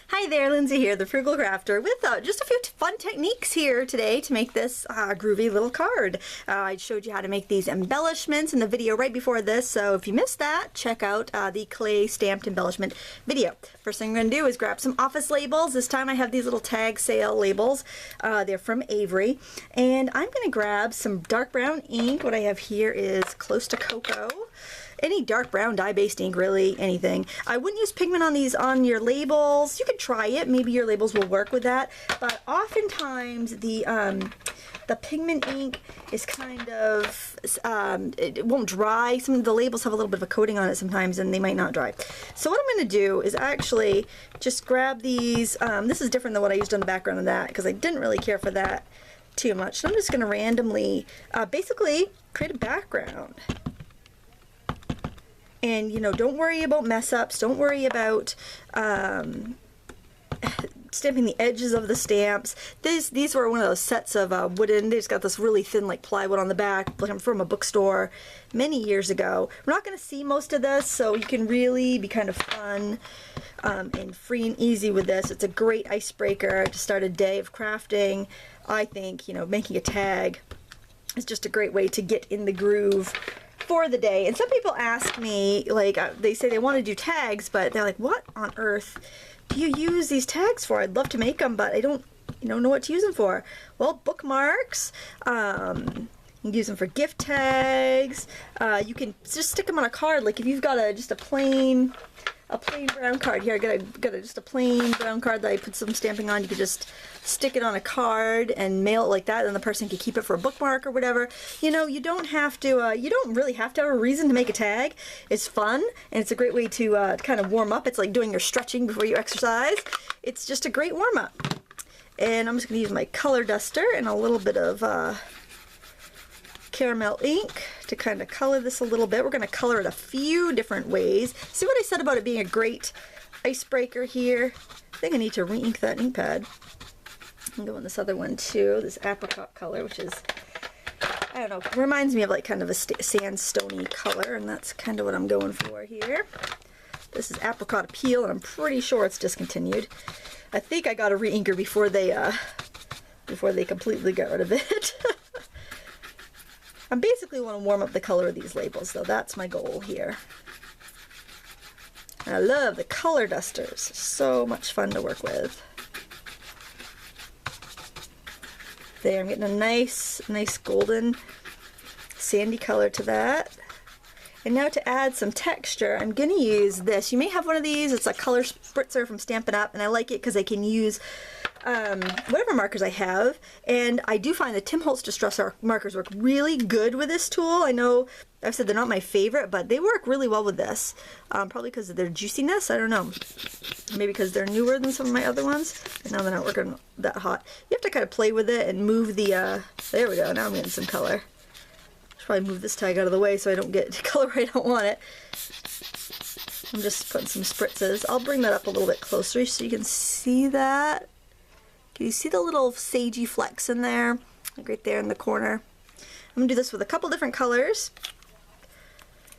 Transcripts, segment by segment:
Hi there, Lindsay here, the Frugal Crafter, with just a few fun techniques here today to make this groovy little card. I showed you how to make these embellishments in the video right before this, so if you missed that, check out the clay stamped embellishment video. First thing I'm going to do is grab some office labels. This time I have these little tag sale labels. They're from Avery, and I'm going to grab some dark brown ink. What I have here is close to cocoa. Any dark brown dye-based ink, really, anything. I wouldn't use pigment on these on your labels. You could try it. Maybe your labels will work with that. But oftentimes the pigment ink is kind of, it won't dry. Some of the labels have a little bit of a coating on it sometimes and they might not dry. So what I'm going to do is actually just grab these. This is different than what I used on the background of that because I didn't really care for that too much. So I'm just going to randomly, basically create a background. And, you know, don't worry about mess ups. Don't worry about stamping the edges of the stamps. These were one of those sets of wooden. They just got this really thin, like, plywood on the back, like from a bookstore many years ago. We're not going to see most of this, so you can really be kind of fun and free and easy with this. It's a great icebreaker to start a day of crafting. I think, you know, making a tag is just a great way to get in the groove for the day. And some people ask me, like, they say they want to do tags, but they're like, what on earth do you use these tags for? I'd love to make them, but I don't, you know what to use them for. Well, bookmarks, you can use them for gift tags, you can just stick them on a card. Like if you've got just a plain brown card here, I got just a plain brown card that I put some stamping on. You could just stick it on a card and mail it like that, and the person can keep it for a bookmark or whatever. You know, you don't have to, you don't really have to have a reason to make a tag. It's fun, and it's a great way to kind of warm up. It's like doing your stretching before you exercise. It's just a great warm up. And I'm just going to use my color duster and a little bit of caramel ink to kind of color this a little bit. We're going to color it a few different ways. See what I said about it being a great icebreaker here? I think I need to re-ink that ink pad. I'm going this other one too, this apricot color, which is, I don't know, reminds me of like kind of a sandstone-y color, and that's kind of what I'm going for here. This is apricot appeal, and I'm pretty sure it's discontinued. I think I got a re-inker before they completely got rid of it. I basically want to warm up the color of these labels, though. That's my goal here. And I love the color dusters. So much fun to work with. There, I'm getting a nice golden sandy color to that. And now to add some texture, I'm going to use this. You may have one of these. It's a color spritzer from Stampin' Up, and I like it because I can use whatever markers I have. And I do find the Tim Holtz Distress markers work really good with this tool. I know I've said they're not my favorite, but they work really well with this. Probably because of their juiciness. I don't know. Maybe because they're newer than some of my other ones. And now they're not working that hot. You have to kind of play with it and move the, there we go. Now I'm getting some color. Probably move this tag out of the way so I don't get color where I don't want it. I'm just putting some spritzes. I'll bring that up a little bit closer so you can see that. Can you see the little sagey flecks in there? Like right there in the corner. I'm going to do this with a couple different colors.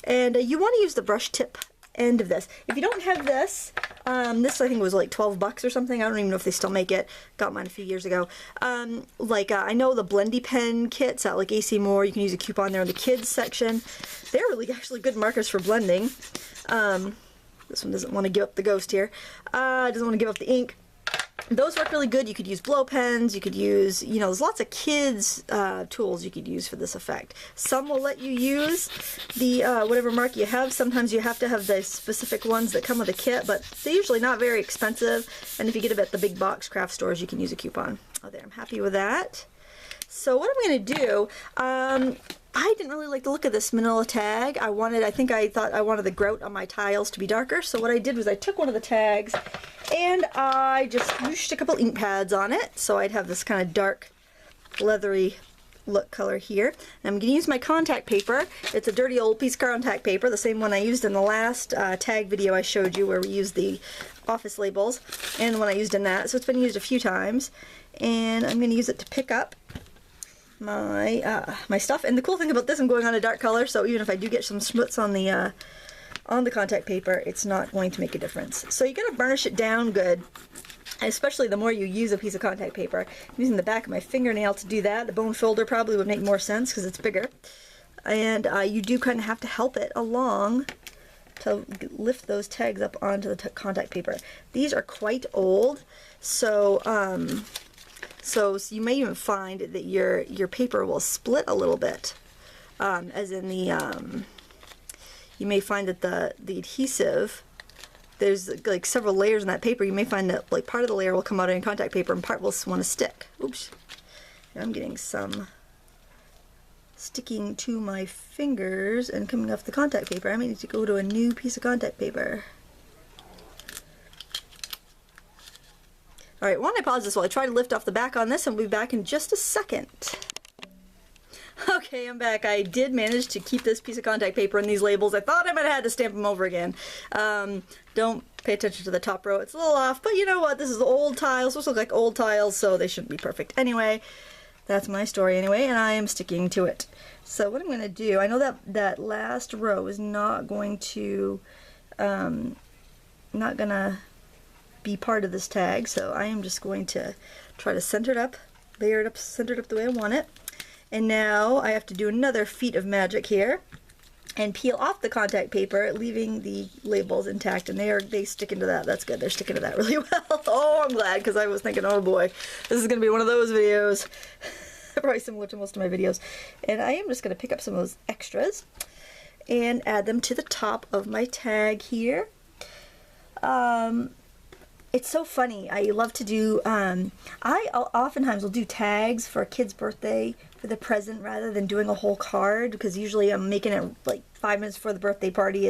And you want to use the brush tip end of this. If you don't have this, this I think was like 12 bucks or something. I don't even know if they still make it. Got mine a few years ago. I know the Blendy pen kits at like AC Moore, you can use a coupon there in the kids section. They're really actually good markers for blending. This one doesn't want to give up the ghost here. Doesn't want to give up the ink. Those work really good. You could use blow pens, you could use, you know, there's lots of kids tools you could use for this effect. Some will let you use the whatever mark you have. Sometimes you have to have the specific ones that come with a kit, but they're usually not very expensive. And if you get them at the big box craft stores, you can use a coupon. Oh, there, I'm happy with that. So what I'm going to do, I didn't really like the look of this manila tag. I thought I wanted the grout on my tiles to be darker. So what I did was I took one of the tags and I just smooshed a couple ink pads on it. So I'd have this kind of dark, leathery look color here. And I'm going to use my contact paper. It's a dirty old piece of contact paper, the same one I used in the last tag video I showed you where we used the office labels, and the one I used in that. So it's been used a few times. And I'm going to use it to pick up my my stuff. And the cool thing about this, I'm going on a dark color, so even if I do get some schmutz on the contact paper, it's not going to make a difference. So you gotta burnish it down good. especially the more you use a piece of contact paper. I'm using the back of my fingernail to do that. The bone folder probably would make more sense because it's bigger. And you do kind of have to help it along to lift those tags up onto the contact paper. These are quite old, so so you may even find that your paper will split a little bit, as in the you may find that the adhesive, there's like several layers in that paper. You may find that like part of the layer will come out in contact paper and part will want to stick. Oops, I'm getting some sticking to my fingers and coming off the contact paper. I may need to go to a new piece of contact paper. Alright, why don't I pause this while I try to lift off the back on this, and we'll be back in just a second. Okay, I'm back. I did manage to keep this piece of contact paper in these labels. I thought I might have had to stamp them over again. Don't pay attention to the top row. It's a little off, but you know what? This is old tiles. Those look like old tiles, so they shouldn't be perfect. Anyway, that's my story anyway, and I am sticking to it. So what I'm going to do, I know that last row is not going to be part of this tag, so I am just going to try to center it up, layer it up, center it up the way I want it. And now I have to do another feat of magic here and peel off the contact paper, leaving the labels intact, and they stick into that. That's good. They're sticking to that really well. Oh, I'm glad, because I was thinking, oh boy, this is going to be one of those videos. Probably similar to most of my videos. And I am just going to pick up some of those extras and add them to the top of my tag here. It's so funny. I love to do, I oftentimes will do tags for a kid's birthday for the present rather than doing a whole card, because usually I'm making it like 5 minutes before the birthday party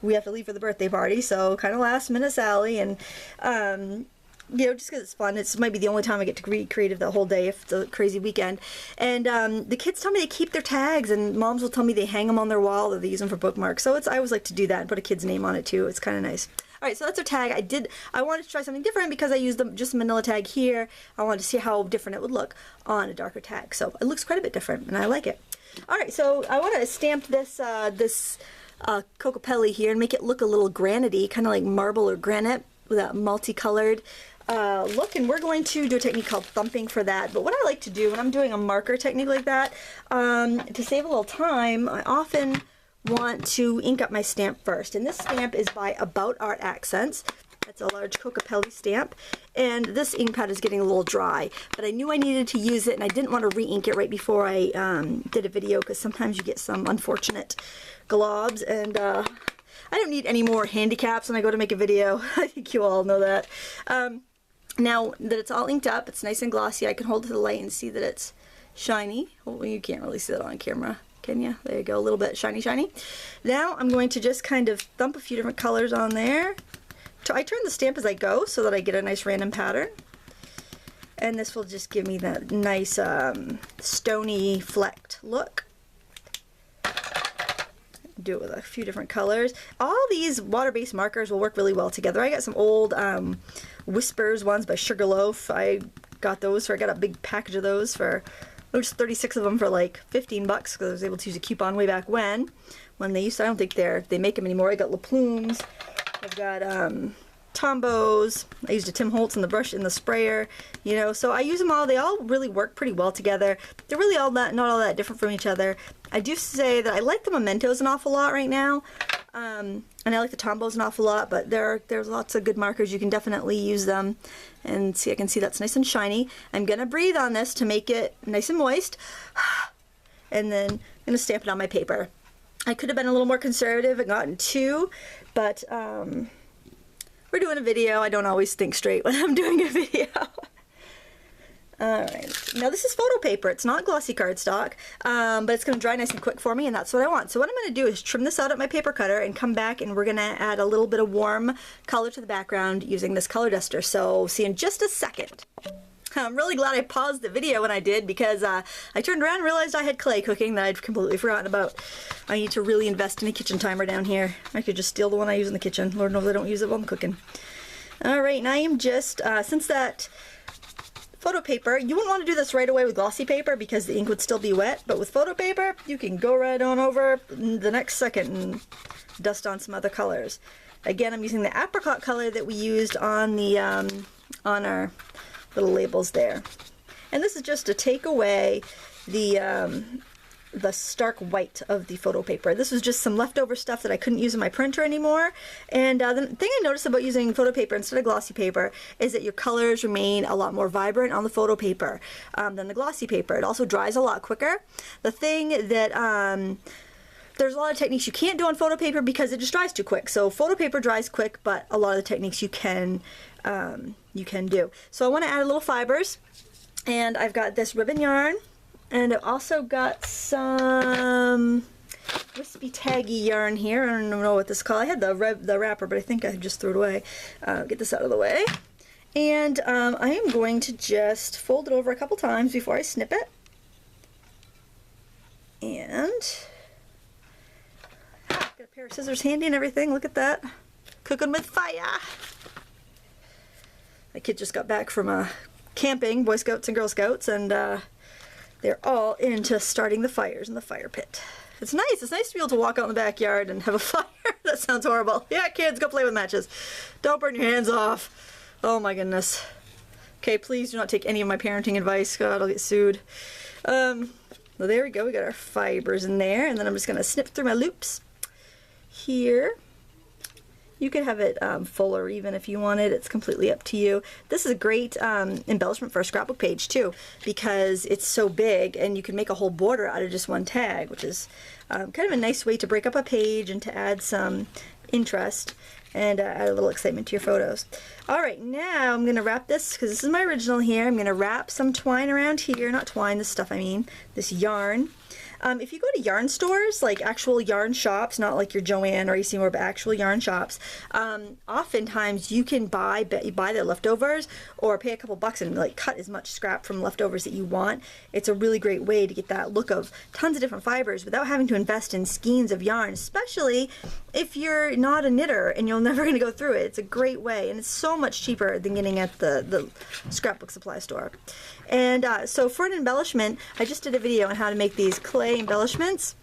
we have to leave for the birthday party, so kind of last minute Sally, and you know, just because it's fun. It might be the only time I get to be creative the whole day if it's a crazy weekend. And the kids tell me they keep their tags, and moms will tell me they hang them on their wall or they use them for bookmarks. So I always like to do that and put a kid's name on it too. It's kind of nice. Alright, so that's our tag. I wanted to try something different because I used just a manila tag here. I wanted to see how different it would look on a darker tag. So it looks quite a bit different, and I like it. Alright, so I want to stamp this Cocopelli here and make it look a little granity, kind of like marble or granite, with that multicolored look, and we're going to do a technique called thumping for that. But what I like to do when I'm doing a marker technique like that, to save a little time, I often want to ink up my stamp first, and this stamp is by About Art Accents. That's a large Cocopelli stamp, and this ink pad is getting a little dry, but I knew I needed to use it, and I didn't want to re-ink it right before I did a video, because sometimes you get some unfortunate globs, and I don't need any more handicaps when I go to make a video. I think you all know that. Now that it's all inked up, it's nice and glossy, I can hold it to the light and see that it's shiny. Well, you can't really see that on camera, can you? There you go, a little bit shiny, shiny. Now I'm going to just kind of thump a few different colors on there. I turn the stamp as I go so that I get a nice random pattern. And this will just give me that nice stony flecked look. Do it with a few different colors. All these water-based markers will work really well together. I got some old Whispers ones by Sugarloaf. I got those, I got a big package of those for, just 36 of them for like 15 bucks, because I was able to use a coupon way back when they used to, I don't think they make them anymore. I got La Plumes. I've got Tombos. I used a Tim Holtz in the brush, in the sprayer, you know, so I use them all. They all really work pretty well together. They're really not all that different from each other. I do say that I like the Mementos an awful lot right now, and I like the Tombos an awful lot, but there's lots of good markers. You can definitely use them, and see, I can see that's nice and shiny. I'm gonna breathe on this to make it nice and moist, and then I'm gonna stamp it on my paper. I could have been a little more conservative and gotten 2, but we're doing a video. I don't always think straight when I'm doing a video. Alright, now this is photo paper. It's not glossy cardstock, but it's going to dry nice and quick for me, and that's what I want. So what I'm going to do is trim this out at my paper cutter and come back, and we're going to add a little bit of warm color to the background using this color duster. So see you in just a second. I'm really glad I paused the video when I did, because I turned around and realized I had clay cooking that I'd completely forgotten about. I need to really invest in a kitchen timer down here. I could just steal the one I use in the kitchen. Lord knows I don't use it while I'm cooking. Alright, and I am just, since that photo paper, you wouldn't want to do this right away with glossy paper because the ink would still be wet, but with photo paper, you can go right on over the next second and dust on some other colors. Again, I'm using the apricot color that we used on the on our little labels there. And this is just to take away the stark white of the photo paper. This was just some leftover stuff that I couldn't use in my printer anymore. And the thing I noticed about using photo paper instead of glossy paper is that your colors remain a lot more vibrant on the photo paper than the glossy paper. It also dries a lot quicker. The thing that there's a lot of techniques you can't do on photo paper because it just dries too quick. So photo paper dries quick, but a lot of the techniques you can do. So I want to add a little fibers, and I've got this ribbon yarn. And I've also got some wispy taggy yarn here. I don't know what this is called. I had the wrapper, but I think I just threw it away. Get this out of the way. And I am going to just fold it over a couple times before I snip it. And got a pair of scissors handy and everything. Look at that. Cooking with fire. My kid just got back from camping, Boy Scouts and Girl Scouts, and they're all into starting the fires in the fire pit. It's nice. It's nice to be able to walk out in the backyard and have a fire. That sounds horrible. Yeah, kids, go play with matches. Don't burn your hands off. Oh my goodness. Okay, please do not take any of my parenting advice. God, I'll get sued. Well, there we go. We got our fibers in there, and then I'm just going to snip through my loops here. You could have it fuller even if you wanted. It's completely up to you. This is a great embellishment for a scrapbook page too, because it's so big and you can make a whole border out of just one tag, which is kind of a nice way to break up a page and to add some interest and add a little excitement to your photos. Alright, now I'm going to wrap this, because this is my original here. I'm going to wrap some twine around here. Not twine, this stuff I mean. This yarn. If you go to yarn stores, like actual yarn shops, not like your Joann or AC Moore, but actual yarn shops, oftentimes you can buy their leftovers or pay a couple bucks and like cut as much scrap from leftovers that you want. It's a really great way to get that look of tons of different fibers without having to invest in skeins of yarn, especially if you're not a knitter and you're never going to go through it. It's a great way, and it's so much cheaper than getting at the scrapbook supply store. And so for an embellishment, I just did a video on how to make these clay embellishments.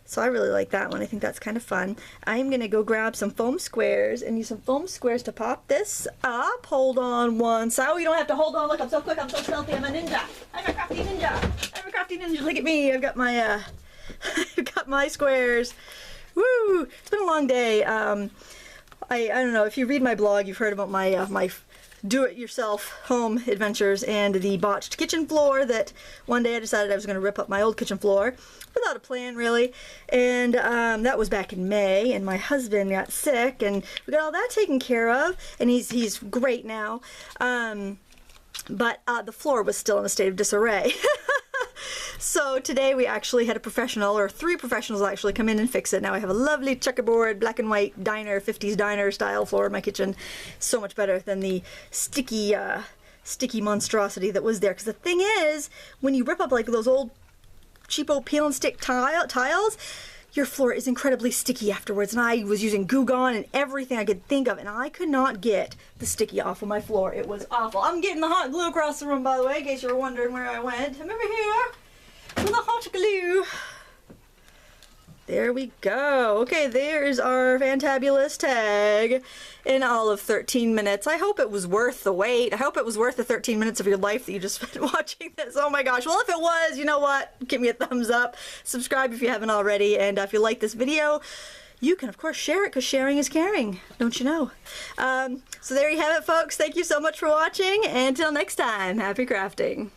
So I really like that one. I think that's kind of fun. I'm going to go grab some foam squares and use some foam squares to pop this up. Hold on one side. Oh, you don't have to hold on. Look, I'm so quick. I'm so stealthy. I'm a ninja. I'm a crafty ninja. I'm a crafty ninja. Look at me. I've got my I've got my squares. Woo! It's been a long day. I don't know. If you read my blog, you've heard about my my do-it-yourself home adventures and the botched kitchen floor that one day I decided I was going to rip up my old kitchen floor without a plan, really. And that was back in May, and my husband got sick, and we got all that taken care of, and he's great now. But the floor was still in a state of disarray. So today we actually had a professional, or 3 professionals actually, come in and fix it. Now I have a lovely checkerboard, black and white diner, 50s diner style floor in my kitchen. So much better than the sticky monstrosity that was there. Because the thing is, when you rip up like those old cheapo peel and stick tiles, your floor is incredibly sticky afterwards. And I was using Goo Gone and everything I could think of, and I could not get the sticky off of my floor. It was awful. I'm getting the hot glue across the room, by the way, in case you were wondering where I went. I'm over here with the hot glue. There we go. Okay, there's our fantabulous tag in all of 13 minutes. I hope it was worth the wait. I hope it was worth the 13 minutes of your life that you just spent watching this. Oh my gosh. Well, if it was, you know what? Give me a thumbs up. Subscribe if you haven't already. And if you like this video, you can, of course, share it, because sharing is caring. Don't you know? So there you have it, folks. Thank you so much for watching. And until next time, happy crafting.